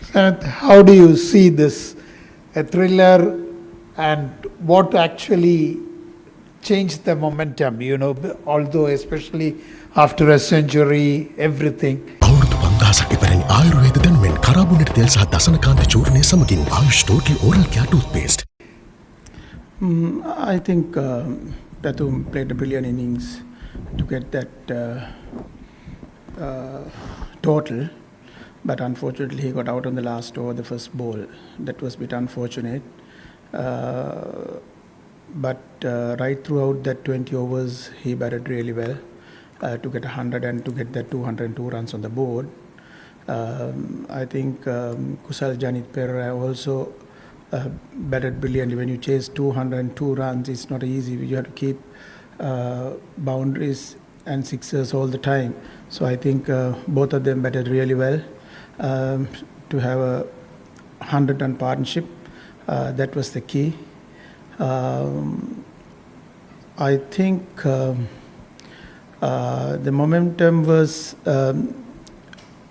Sanath, how do you see this? A thriller, and what actually changed the momentum, although especially after a century, everything. අවුරුදු 5000කට ඉපැරණි ආයුර්වේද දැනුමෙන් කරාබුනෙට තෙල් සහ දසනකාන්ත චූර්ණය සමගින් Ayush total oral care toothpaste. I think Pathum played a brilliant innings to get that total, but unfortunately he got out on the last over, the first ball. That was a bit unfortunate. But right throughout that 20 overs, he batted really well to get 100 and to get that 202 runs on the board. I think Kusal Janit Perera also batted brilliantly. When you chase 202 runs, it's not easy. You have to keep boundaries and sixers all the time. So I think both of them batted really well. To have a 100-run partnership, that was the key. I think the momentum was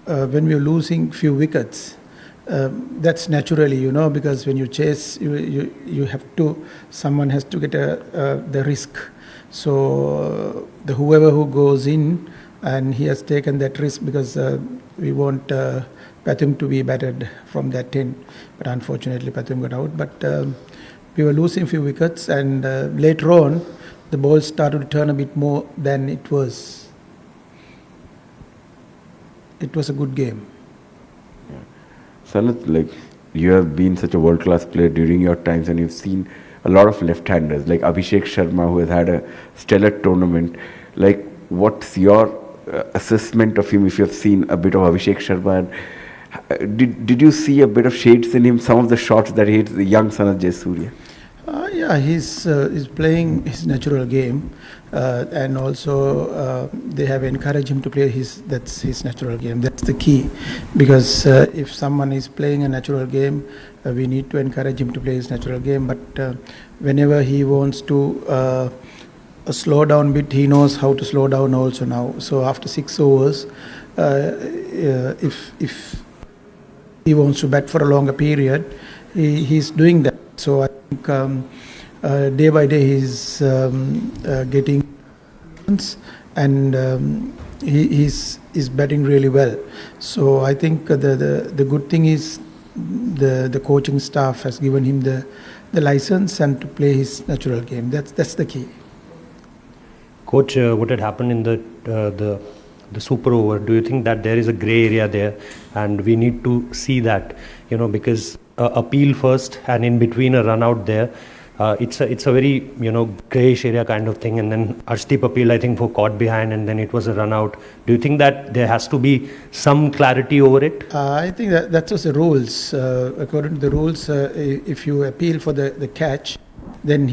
when we were losing few wickets. That's naturally, because when you chase, you have to, someone has to get the risk. So whoever who goes in, and he has taken that risk because we want Pathum to be batted from that 10. But unfortunately, Pathum got out. But we were losing few wickets, and later on, the ball started to turn a bit more than it was. It was a good game. Sanath, like, you have been such a world-class player during your times, and you've seen a lot of left-handers like Abhishek Sharma, who has had a stellar tournament. Like, what's your assessment of him if you have seen a bit of Abhishek Sharma? And did you see a bit of shades in him, some of the shots that he hit, the young Sanath Jayasuriya? Yeah, he's playing his natural game, and also they have encouraged him to play his natural game. That's the key, because if someone is playing a natural game, we need to encourage him to play his natural game. But whenever he wants to slow down a bit, he knows how to slow down also now. So after 6 overs, if he wants to bat for a longer period, he's doing that. So I think day by day he's getting runs, and he's batting really well. So I think the good thing is the coaching staff has given him the license and to play his natural game. That's the key. Coach, what had happened in the super over? Do you think that there is a grey area there, and we need to see that, because appeal first and in between a run out there, it's a very greyish area kind of thing, and then Arshdeep appeal, I think, for caught behind, and then it was a run out. Do you think that there has to be some clarity over it? I think that was the rules. According to the rules, if you appeal for the catch, then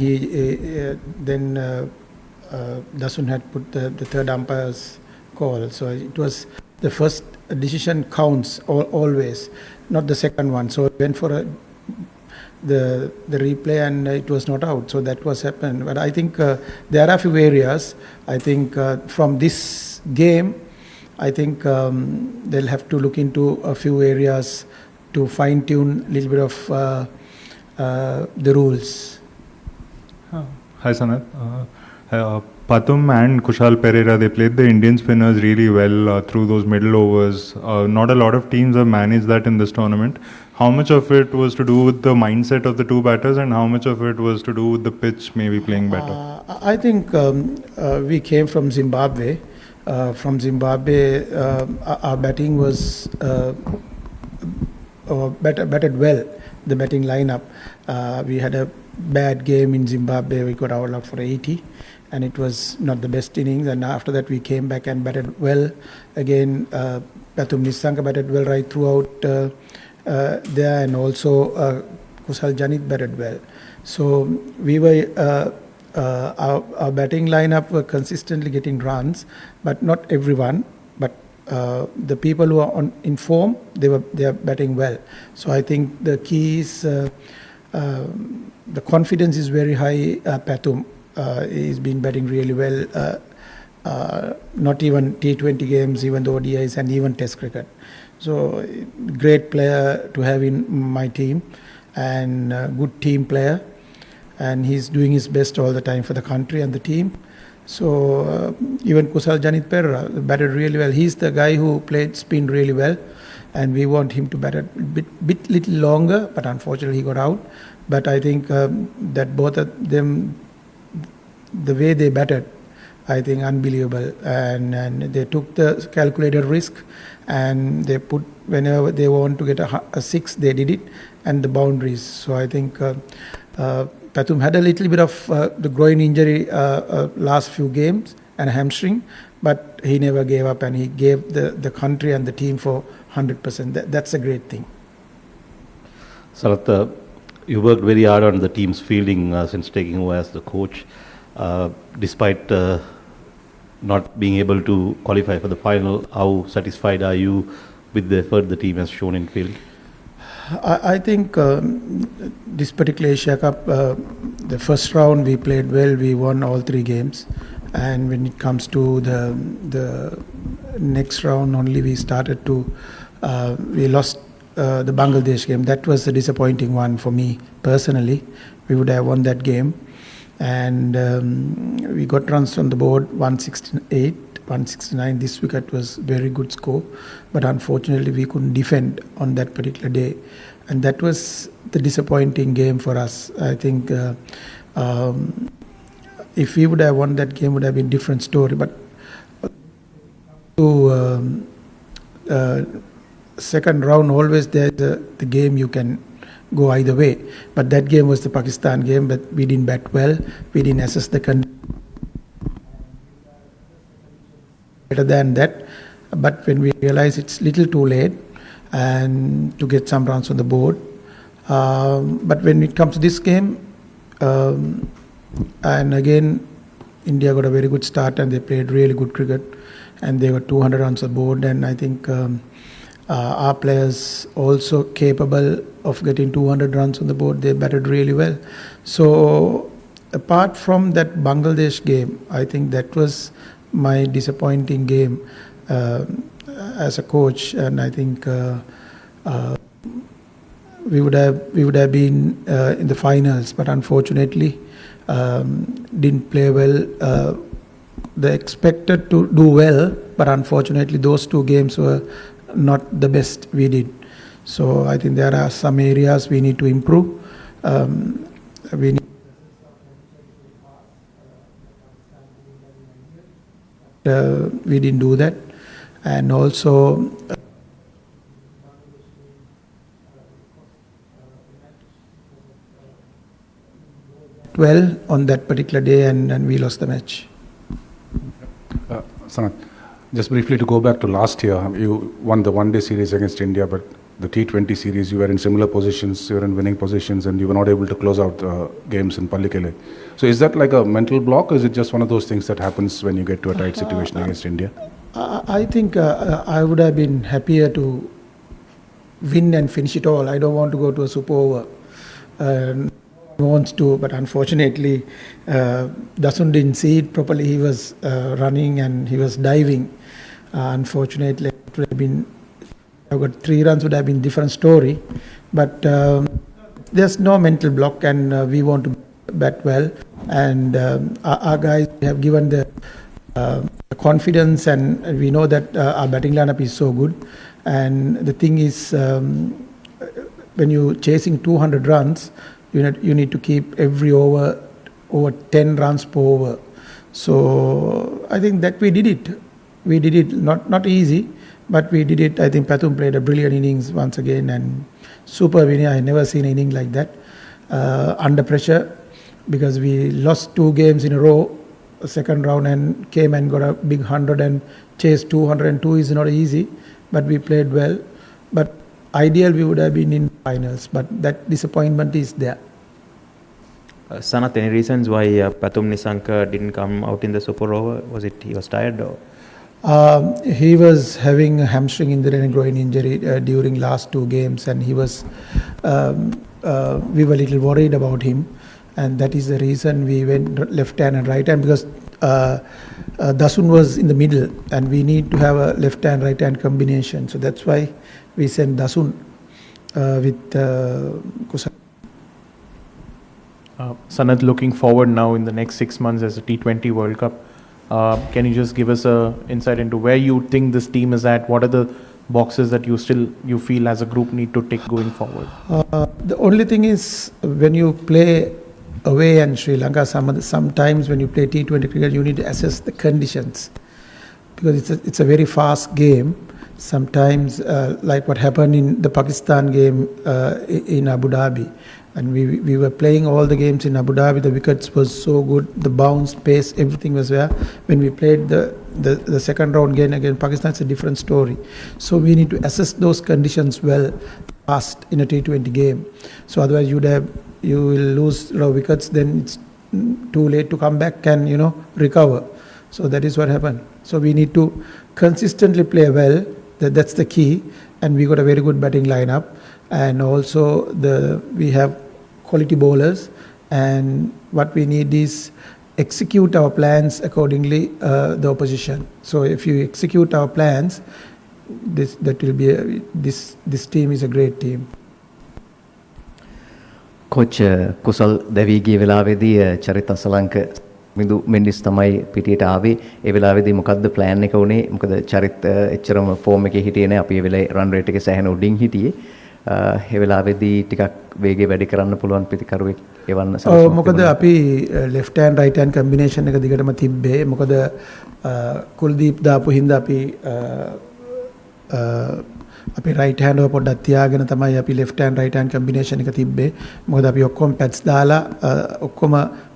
Dasun had put the third umpire's call. So it was the first decision counts always, not the second one. So it went for the replay, and it was not out. So that was happened. But I think there are a few areas. I think from this game, I think they'll have to look into a few areas to fine tune a little bit of the rules. Hi Sanath. Pathum and Kushal Perera, they played the Indian spinners really well through those middle overs. Not a lot of teams have managed that in this tournament. How much of it was to do with the mindset of the two batters, and how much of it was to do with the pitch maybe playing better? I think we came from Zimbabwe. Our batting was batted well, the batting lineup. We had a bad game in Zimbabwe. We got out for 80. And it was not the best innings. And after that, we came back and batted well. Again, Pathum Nissanka batted well right throughout there, and also Kusal Janit batted well. So we were our batting lineup were consistently getting runs, but not everyone. But the people who are in form, they are batting well. So I think the key is the confidence is very high. Pathum. He's been batting really well, not even T20 games, even the ODIs and even Test cricket. So great player to have in my team, and good team player, and he's doing his best all the time for the country and the team. So even Kusal Janit Perera batted really well. He's the guy who played spin really well, and we want him to bat a bit little longer, but unfortunately he got out. But I think that both of them, the way they batted, I think unbelievable, and they took the calculated risk, and they put whenever they want to get a six, they did it, and the boundaries. So I think Pathum had a little bit of the groin injury last few games and a hamstring, but he never gave up, and he gave the country and the team for 100%. That's a great thing. Sanath, you worked very hard on the team's fielding since taking over as the coach. Despite not being able to qualify for the final, how satisfied are you with the effort the team has shown in field? I think this particular Asia Cup, the first round we played well. We won all 3 games, and when it comes to the next round, only we started to we lost the Bangladesh game. That was a disappointing one for me personally. We would have won that game, and we got runs on the board 168. 169. This wicket was very good score, but unfortunately we couldn't defend on that particular day, and that was the disappointing game for us. I think if we would have won that game, would have been different story. But to second round, always there's the game you can go either way. But that game was the Pakistan game, but we didn't bat well. We didn't assess the conditions better than that, but when we realize it's little too late and to get some runs on the board, but when it comes to this game, and again India got a very good start and they played really good cricket, and they were 200 runs on board, and I think our players also capable of getting 200 runs on the board. They batted really well. So apart from that Bangladesh game, I think that was my disappointing game as a coach, and I think we would have been in the finals, but unfortunately didn't play well. They expected to do well, but unfortunately those 2 games were not the best we did. So I think there are some areas we need to improve. We didn't do that, and also well on that particular day, and we lost the match. Sanath, just briefly to go back to last year, you won the one-day series against India, but the T20 series, you were in similar positions, you were in winning positions, and you were not able to close out games in Pallikele. So is that like a mental block, or is it just one of those things that happens when you get to a tight situation against India? I think I would have been happier to win and finish it all. I don't want to go to a super over. Wants to, but unfortunately Dasun didn't see it properly. He was running and he was diving. Unfortunately, it would have been, I got 3 runs would have been different story, but there's no mental block, and we want to bat well, and our guys have given the confidence, and we know that our batting lineup is so good. And the thing is, when you're chasing 200 runs, you need to keep every over 10 runs per over. So I think that we did it. We did it, not easy, but we did it. I think Pathum played a brilliant innings once again, and superb inning. I never seen an inning like that under pressure, because we lost 2 games in a row, second round, and came and got a big 100 and chased 202 is not easy, but we played well. But ideal we would have been in finals, but that disappointment is there. Sanath, any reasons why Pathum Nisanka didn't come out in the super over? Was it he was tired, or? He was having a hamstring injury and a groin injury during last 2 games, and he was. We were a little worried about him, and that is the reason we went left hand and right hand, because Dasun was in the middle, and we need to have a left hand right hand combination. So that's why we sent Dasun with Kusal. Sanat, looking forward now in the next 6 months as a T20 World Cup, can you just give us a insight into where you think this team is at? What are the boxes that you feel as a group need to tick going forward? The only thing is when you play away in Sri Lanka, sometimes when you play T20 cricket, you need to assess the conditions because it's a very fast game. Sometimes, like what happened in the Pakistan game in Abu Dhabi, and we were playing all the games in Abu Dhabi. The wickets was so good, the bounce, pace, everything was there. When we played the second round game against Pakistan, it's a different story. So we need to assess those conditions well fast in a T20 game. So otherwise you will lose a lot of wickets. Then it's too late to come back and recover. So that is what happened. So we need to consistently play well. That's the key. And we got a very good batting lineup. And also we have quality bowlers, and what we need is execute our plans accordingly, the opposition. So if you execute our plans, this team is a great team. Coach කුසල් දැවී ගිය වෙලාවේදී චරිත අසලංක මිදු මෙන්ඩිස් තමයි පිටියට ආවේ. ඒ වෙලාවේදී මොකද්ද plan එක උනේ? මොකද චරිත එච්චරම ෆෝම් එකේ හිටියේ නැහැ. අපි ඒ වෙලාවේ රන් රේට් එකේ සෑහෙන උඩින් හිටියේ. ඒ වෙලාවේදී ටිකක් වේගය වැඩි කරන්න පුළුවන් පිටිකරුවෙක් එවන්න සලස්වන්න. මොකද අපි left hand right hand combination එක දිගටම තිබ්බේ. මොකද කුල්දීප් දාපු හින්දා අපි right hand එක පොඩ්ඩක් තියාගෙන තමයි අපි left hand right hand combination එක තිබ්බේ. මොකද අපි ඔක්කොම pads දාලා ඔක්කොම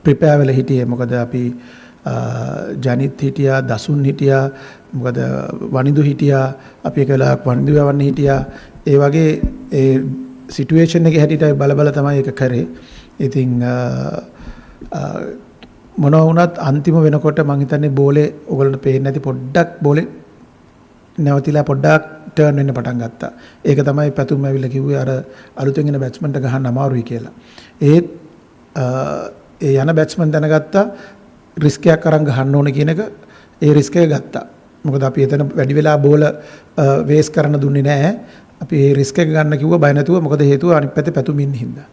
prepare වෙලා හිටියේ. මොකද අපි ජනිත් හිටියා, දසුන් හිටියා, මොකද වනිදු හිටියා, අපි එක වෙලාවක් වනිදු යවන්න හිටියා. ඒ වගේ ඒ සිටුේෂන් එකේ හැටියට බල තමයි ඒක කරේ. ඉතින් මොනවා වුණත් අන්තිම වෙනකොට මම හිතන්නේ බෝලේ ඔයගොල්ලන්ට පේන්නේ නැති පොඩ්ඩක් බෝලේ නැවතිලා පොඩ්ඩක් ටර්න් වෙන්න පටන් ගත්තා. ඒක තමයි පැතුම් ඇවිල්ලා කිව්වේ අර අලුතෙන් එන බැට්ස්මන්ට ගහන්න අමාරුයි කියලා. ඒ යන බැට්ස්මන් දැනගත්තා රිස්ක් එකක් අරන් ගහන්න ඕනේ කියන එක. ඒ රිස්ක් එක ගත්තා. මොකද අපි එතන වැඩි වෙලා බෝල වේස් කරන්න දුන්නේ නැහැ. අපි ඒ රිස්ක් එක ගන්න කිව්වා බය නැතුව. මොකද හේතුව අනිත් පැත්තේ පැතුම් ඉන්න හින්දා.